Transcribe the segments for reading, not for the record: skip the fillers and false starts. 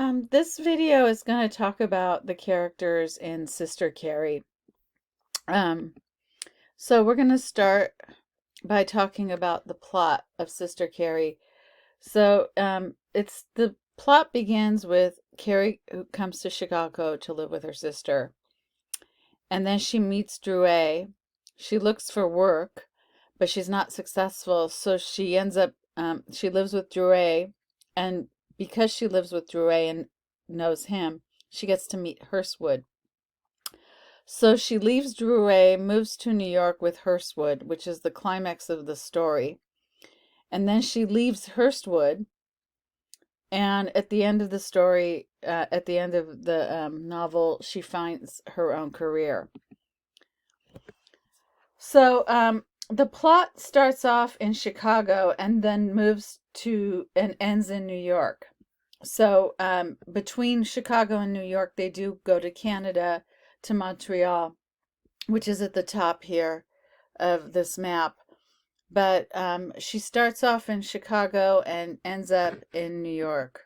This video is going to talk about the characters in Sister Carrie. Um, so we're going to start by talking about the plot of Sister Carrie. So it's the plot begins with Carrie who comes to Chicago to live with her sister, and then she meets Drouet. She looks for work, but she's not successful, so she ends up she lives with Drouet, and because she lives with Drouet and knows him, she gets to meet Hurstwood. So she leaves Drouet, moves to New York with Hurstwood, which is the climax of the story. And then she leaves Hurstwood, and at the end of the story, at the end of the novel, she finds her own career. So the plot starts off in Chicago and then moves to and ends in New York. So between Chicago and New York, they do go to Canada, to Montreal, which is at the top here of this map. But she starts off in Chicago and ends up in New York.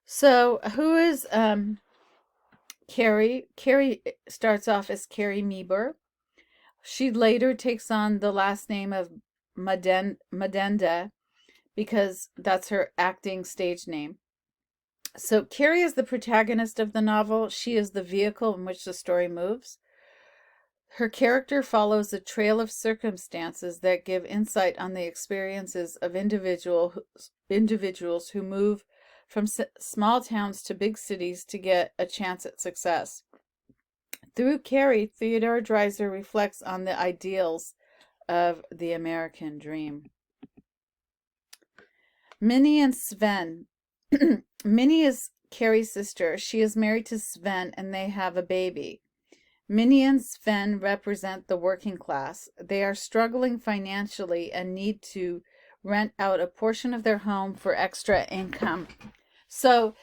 So who is Carrie? Carrie starts off as Carrie Meeber. She later takes on the last name of Madenda because that's her acting stage name. So Carrie is the protagonist of the novel. She is the vehicle in which the story moves. Her character follows a trail of circumstances that give insight on the experiences of individuals who move from small towns to big cities to get a chance at success. Through Carrie, Theodore Dreiser reflects on the ideals of the American dream. Minnie and Sven. Minnie is Carrie's sister. She is married to Sven and they have a baby. Minnie and Sven represent the working class. They are struggling financially and need to rent out a portion of their home for extra income. So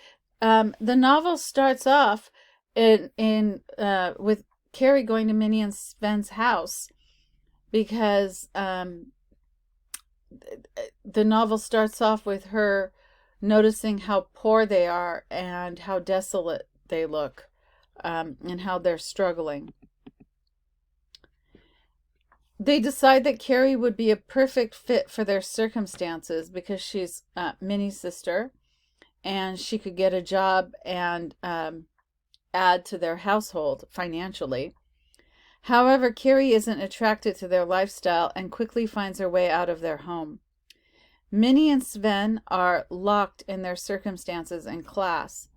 the novel starts off with Carrie going to Minnie and Sven's house because the novel starts off with her noticing how poor they are and how desolate they look, and how they're struggling. They decide that Carrie would be a perfect fit for their circumstances because she's Minnie's sister, and she could get a job and add to their household financially. However, Carrie isn't attracted to their lifestyle and quickly finds her way out of their home. Minnie and Sven are locked in their circumstances and class.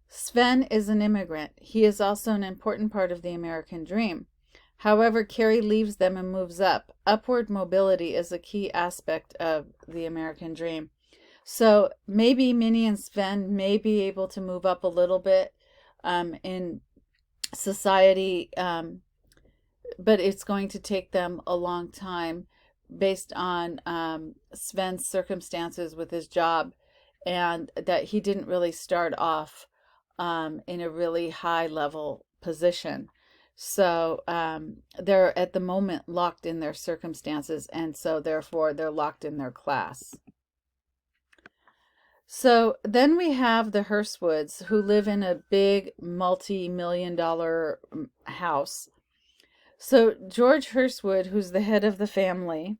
Sven is an immigrant. He is also an important part of the American dream. However, Carrie leaves them and moves up. Upward mobility is a key aspect of the American dream. So maybe Minnie and Sven may be able to move up a little bit in society, but it's going to take them a long time based on Sven's circumstances with his job, and that he didn't really start off in a really high level position. So they're at the moment locked in their circumstances, and so therefore they're locked in their class. So then we have the Hurstwoods, who live in a big multi-million-dollar house. So George Hurstwood, who's the head of the family,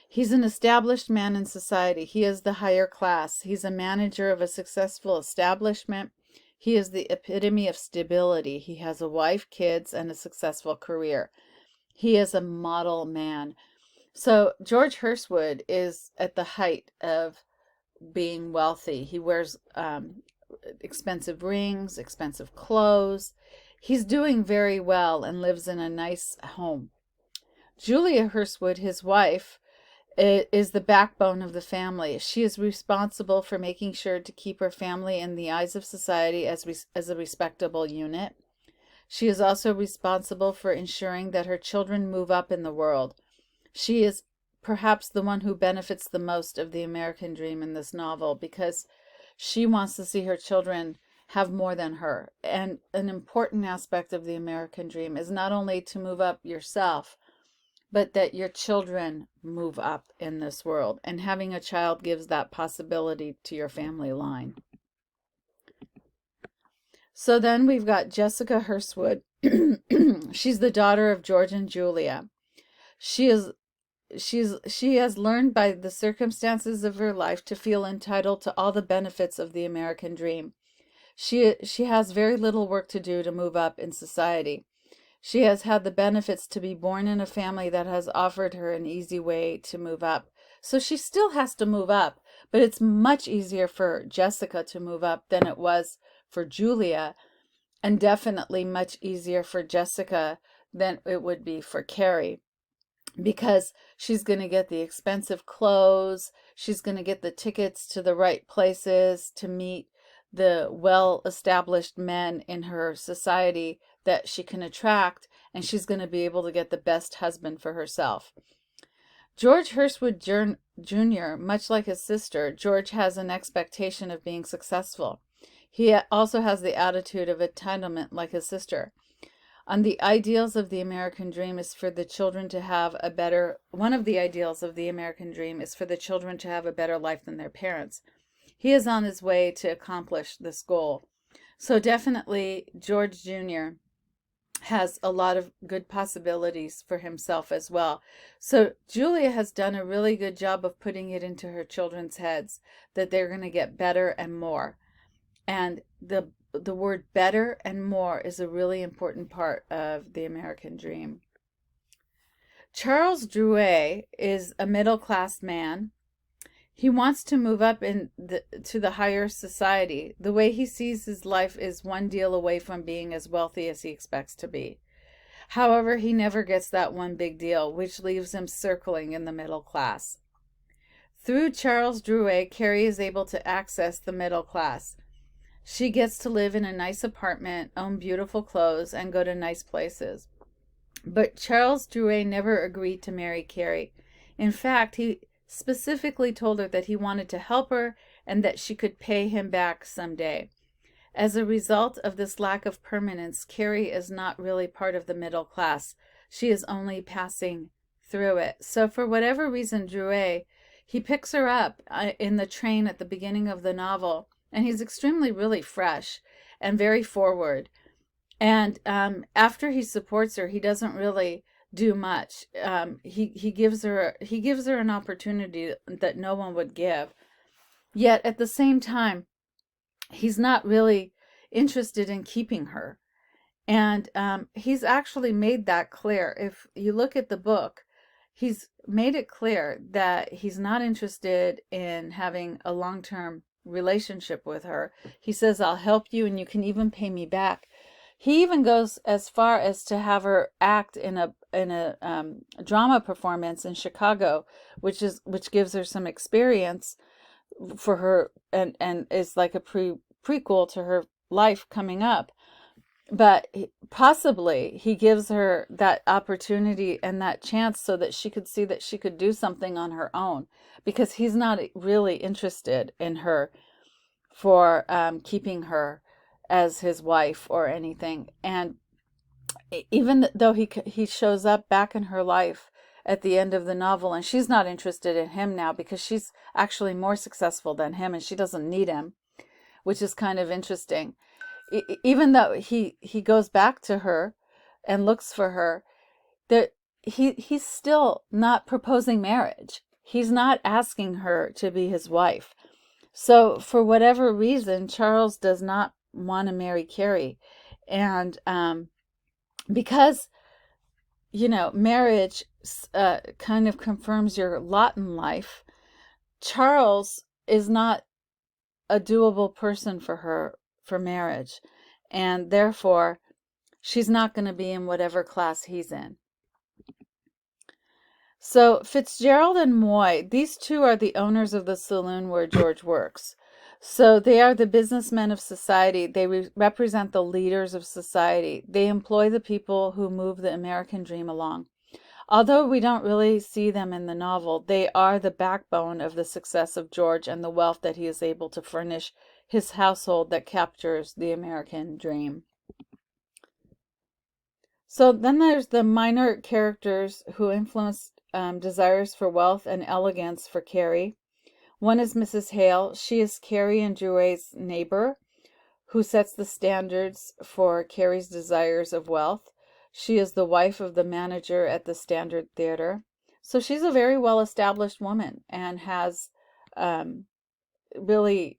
he's an established man in society. He is the higher class. He's a manager of a successful establishment. He is the epitome of stability. He has a wife, kids, and a successful career. He is a model man. So George Hurstwood is at the height of being wealthy. He wears expensive rings, expensive clothes. He's doing very well and lives in a nice home. Julia Hurstwood, his wife, is the backbone of the family. She is responsible for making sure to keep her family in the eyes of society as a respectable unit. She is also responsible for ensuring that her children move up in the world. She is perhaps the one who benefits the most of the American dream in this novel because she wants to see her children have more than her. And an important aspect of the American dream is not only to move up yourself, but that your children move up in this world. And having a child gives that possibility to your family line. So then we've got Jessica Hurstwood. She's the daughter of George and Julia. She has learned by the circumstances of her life to feel entitled to all the benefits of the American dream. She has very little work to do to move up in society. She has had the benefits to be born in a family that has offered her an easy way to move up. So she still has to move up, but it's much easier for Jessica to move up than it was for Julia, and definitely much easier for Jessica than it would be for Carrie, because she's going to get the expensive clothes, she's going to get the tickets to the right places to meet the well-established men in her society that she can attract, and she's going to be able to get the best husband for herself. George Hurstwood Jr., much like his sister, George has an expectation of being successful. He also has the attitude of entitlement like his sister. On the ideals of the American dream is for the children to have a better, one of the ideals of the American dream is for the children to have a better life than their parents. He is on his way to accomplish this goal. So definitely George Jr. has a lot of good possibilities for himself as well. So Julia has done a really good job of putting it into her children's heads that they're going to get better and more. And the word better and more is a really important part of the American dream. Charles Drouet is a middle-class man. He wants to move up to the higher society. The way he sees his life is one deal away from being as wealthy as he expects to be. However, he never gets that one big deal, which leaves him circling in the middle class. Through Charles Drouet, Carrie is able to access the middle class. She gets to live in a nice apartment, own beautiful clothes, and go to nice places. But Charles Drouet never agreed to marry Carrie. In fact, he specifically told her that he wanted to help her and that she could pay him back someday. As a result of this lack of permanence, Carrie is not really part of the middle class. She is only passing through it. So for whatever reason, Drouet, he picks her up in the train at the beginning of the novel, and he's extremely really fresh and very forward. And after he supports her, he doesn't really do much. He gives her an opportunity that no one would give. Yet at the same time, he's not really interested in keeping her. And he's actually made that clear. If you look at the book, he's made it clear that he's not interested in having a long-term relationship with her. He says, I'll help you and you can even pay me back. He even goes as far as to have her act in a drama performance in Chicago, which gives her some experience for her and is like a prequel to her life coming up. But possibly he gives her that opportunity and that chance so that she could see that she could do something on her own, because he's not really interested in her for keeping her as his wife or anything. And even though he shows up back in her life at the end of the novel, and she's not interested in him now because she's actually more successful than him and she doesn't need him, which is kind of interesting. Even though he goes back to her and looks for her, that he's still not proposing marriage. He's not asking her to be his wife. So for whatever reason, Charles does not want to marry Carrie. And because, marriage kind of confirms your lot in life, Charles is not a doable person for her for marriage. And therefore, she's not going to be in whatever class he's in. So Fitzgerald and Moy, these two are the owners of the saloon where George works. So they are the businessmen of society. They represent the leaders of society. They employ the people who move the American dream along. Although we don't really see them in the novel, they are the backbone of the success of George and the wealth that he is able to furnish his household that captures the American dream. So then there's the minor characters who influence desires for wealth and elegance for Carrie. One is Mrs. Hale. She is Carrie and Drouet's neighbor who sets the standards for Carrie's desires of wealth. She is the wife of the manager at the Standard Theater. So she's a very well established woman and has um, really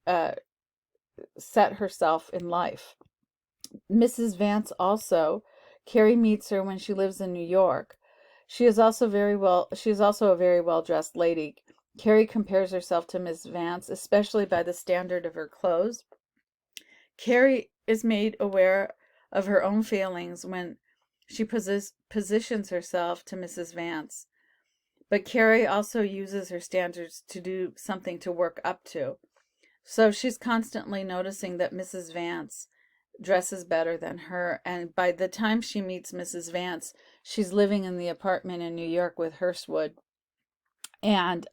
set herself in life. Mrs. Vance also, Carrie meets her when she lives in New York. She is also a very well dressed lady. Carrie compares herself to Miss Vance, especially by the standard of her clothes. Carrie is made aware of her own failings when she positions herself to Mrs. Vance. But Carrie also uses her standards to do something to work up to. So she's constantly noticing that Mrs. Vance dresses better than her. And by the time she meets Mrs. Vance, she's living in the apartment in New York with Hurstwood. And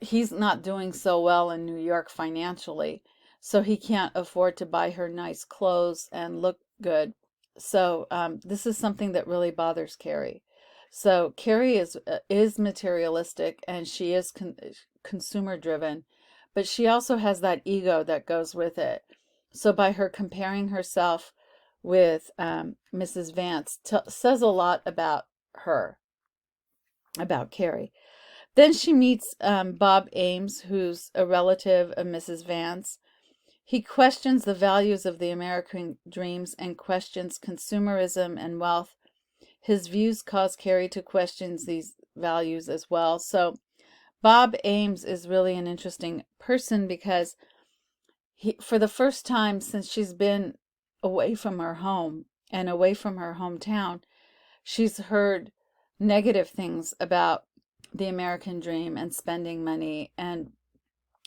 he's not doing so well in New York financially. So he can't afford to buy her nice clothes and look good. So this is something that really bothers Carrie. So Carrie is materialistic and she is consumer driven, but she also has that ego that goes with it. So by her comparing herself with Mrs. Vance says a lot about her, about Carrie. Then she meets Bob Ames, who's a relative of Mrs. Vance. He questions the values of the American dreams and questions consumerism and wealth. His views cause Carrie to question these values as well. So Bob Ames is really an interesting person because for the first time since she's been away from her home and away from her hometown, she's heard negative things about the American dream and spending money. And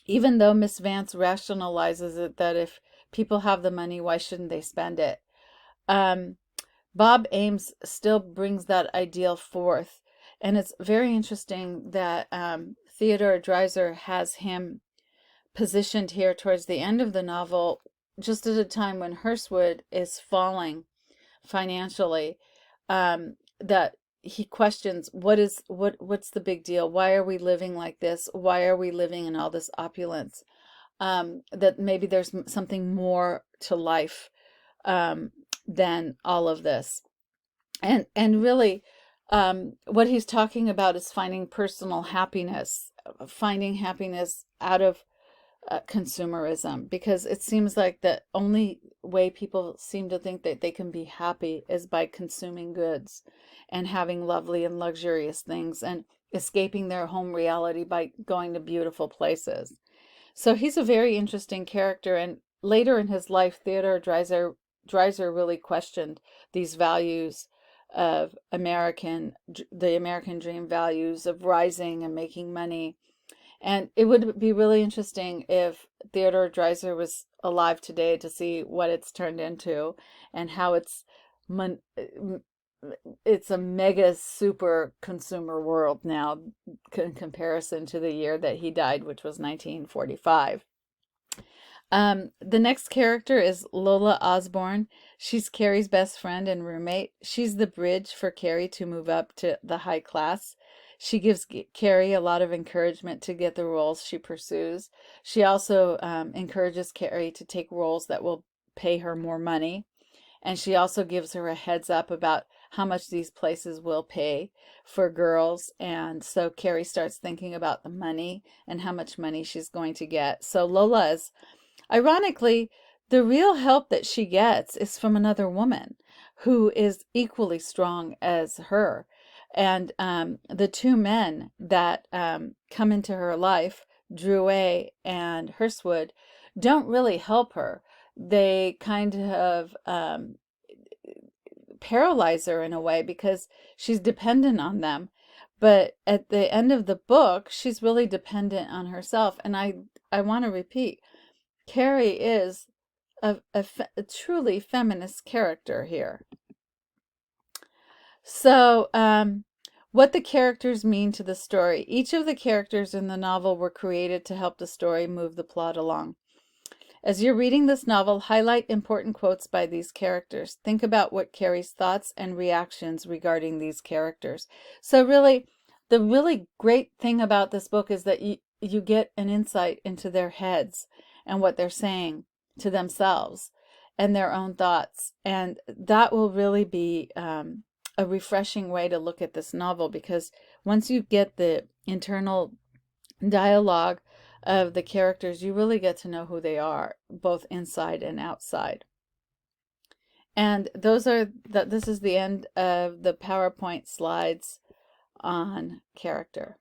even though Miss Vance rationalizes it that if people have the money, why shouldn't they spend it? Bob Ames still brings that ideal forth. And it's very interesting that Theodore Dreiser has him positioned here towards the end of the novel, just at a time when Hurstwood is falling financially, that he questions what's the big deal? Why are we living like this? Why are we living in all this opulence? That maybe there's something more to life than all of this. And really, what he's talking about is finding personal happiness, finding happiness out of consumerism, because it seems like the only way people seem to think that they can be happy is by consuming goods and having lovely and luxurious things and escaping their home reality by going to beautiful places. So he's a very interesting character, and later in his life, Theodore Dreiser really questioned these values of the American dream values of rising and making money. And it would be really interesting if Theodore Dreiser was alive today to see what it's turned into and how it's a mega super consumer world now in comparison to the year that he died, which was 1945. The next character is Lola Osborne. She's Carrie's best friend and roommate. She's the bridge for Carrie to move up to the high class. She gives Carrie a lot of encouragement to get the roles she pursues. She also encourages Carrie to take roles that will pay her more money. And she also gives her a heads up about how much these places will pay for girls. And so Carrie starts thinking about the money and how much money she's going to get. So Lola is, ironically, the real help that she gets is from another woman who is equally strong as her. And the two men that come into her life, Drouet and Hurstwood, don't really help her. They kind of paralyze her in a way because she's dependent on them. But at the end of the book, she's really dependent on herself. And I want to repeat, Carrie is a truly feminist character here. So, what the characters mean to the story. Each of the characters in the novel were created to help the story move the plot along. As you're reading this novel, highlight important quotes by these characters. Think about what Carrie's thoughts and reactions regarding these characters. So really, the really great thing about this book is that you get an insight into their heads and what they're saying to themselves and their own thoughts. And that will really be a refreshing way to look at this novel, because once you get the internal dialogue of the characters, you really get to know who they are, both inside and outside. And this is the end of the PowerPoint slides on character.